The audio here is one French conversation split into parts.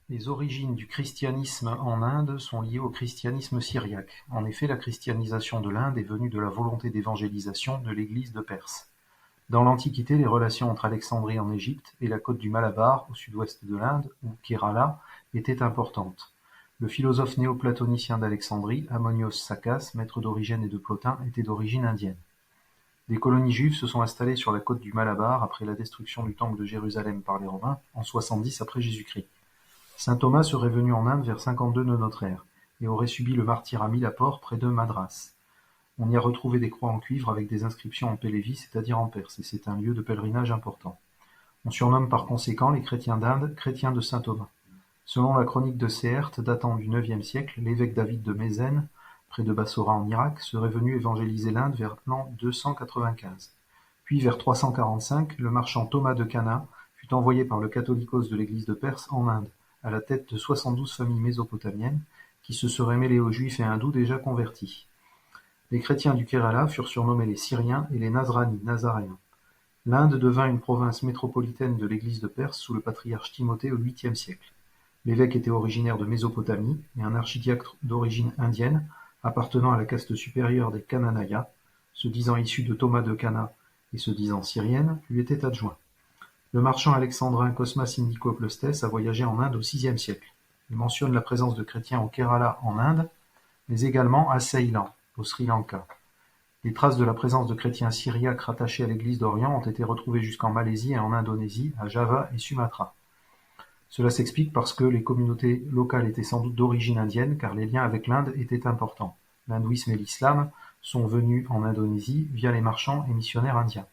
Les origines du christianisme en Inde sont liées au christianisme syriaque. En effet, la christianisation de l'Inde est venue de la volonté d'évangélisation de l'Église de Perse. Dans l'Antiquité, les relations entre Alexandrie en Égypte et la côte du Malabar, au sud-ouest de l'Inde, ou Kerala, étaient importantes. Le philosophe néoplatonicien d'Alexandrie, Ammonios Saccas, maître d'Origène et de Plotin, était d'origine indienne. Des colonies juives se sont installées sur la côte du Malabar après la destruction du temple de Jérusalem par les Romains en 70 après Jésus-Christ. Saint Thomas serait venu en Inde vers 52 de notre ère, et aurait subi le martyre à Mylapore près de Madras. On y a retrouvé des croix en cuivre avec des inscriptions en pélévi, c'est-à-dire en perse, et c'est un lieu de pèlerinage important. On surnomme par conséquent les chrétiens d'Inde chrétiens de Saint Thomas. Selon la chronique de Séerte datant du IXe siècle, l'évêque David de Mézène, près de Bassora en Irak, serait venu évangéliser l'Inde vers l'an 295. Puis vers 345, le marchand Thomas de Cana fut envoyé par le catholicos de l'église de Perse en Inde, à la tête de 72 familles mésopotamiennes, qui se seraient mêlées aux juifs et hindous déjà convertis. Les chrétiens du Kerala furent surnommés les Syriens et les Nazranis, Nazaréens. L'Inde devint une province métropolitaine de l'église de Perse sous le patriarche Timothée au 8e siècle. L'évêque était originaire de Mésopotamie et un archidiacre d'origine indienne, appartenant à la caste supérieure des Cananayas, se disant issu de Thomas de Cana et se disant syrienne, lui était adjoint. Le marchand alexandrin Cosmas Indicopleustes a voyagé en Inde au VIe siècle. Il mentionne la présence de chrétiens au Kerala en Inde, mais également à Ceylan, au Sri Lanka. Les traces de la présence de chrétiens syriaques rattachés à l'Église d'Orient ont été retrouvées jusqu'en Malaisie et en Indonésie, à Java et Sumatra. Cela s'explique parce que les communautés locales étaient sans doute d'origine indienne, car les liens avec l'Inde étaient importants. L'hindouisme et l'islam sont venus en Indonésie via les marchands et missionnaires indiens.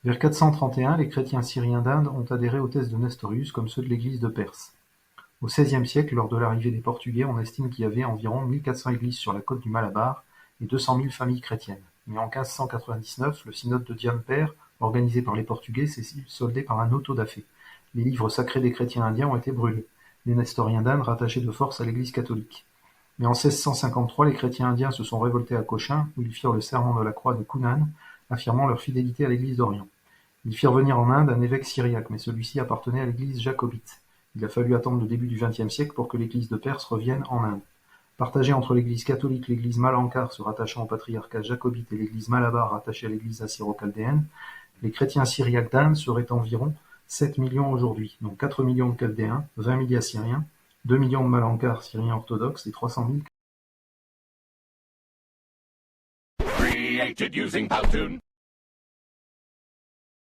Vers 431, les chrétiens syriens d'Inde ont adhéré aux thèses de Nestorius comme ceux de l'église de Perse. Au XVIe siècle, lors de l'arrivée des Portugais, on estime qu'il y avait environ 1400 églises sur la côte du Malabar et 200 000 familles chrétiennes. Mais en 1599, le synode de Diamper, organisé par les Portugais, s'est soldé par un auto-da-fé. Les livres sacrés des chrétiens indiens ont été brûlés, les nestoriens d'Inde rattachés de force à l'église catholique. Mais en 1653, les chrétiens indiens se sont révoltés à Cochin, où ils firent le serment de la croix de Cunan, affirmant leur fidélité à l'église d'Orient. Ils firent venir en Inde un évêque syriaque, mais celui-ci appartenait à l'église jacobite. Il a fallu attendre le début du XXe siècle pour que l'église de Perse revienne en Inde. Partagée entre l'église catholique, l'église Malankar se rattachant au patriarcat jacobite et l'église Malabar rattachée à l'église assyro-chaldéenne, les chrétiens syriaques d'Inde seraient environ 7 millions aujourd'hui, dont 4 millions de chaldéens, 20 000 assyriens, 2 millions de Malankars syriens orthodoxes et 300 000 Created using Powtoon.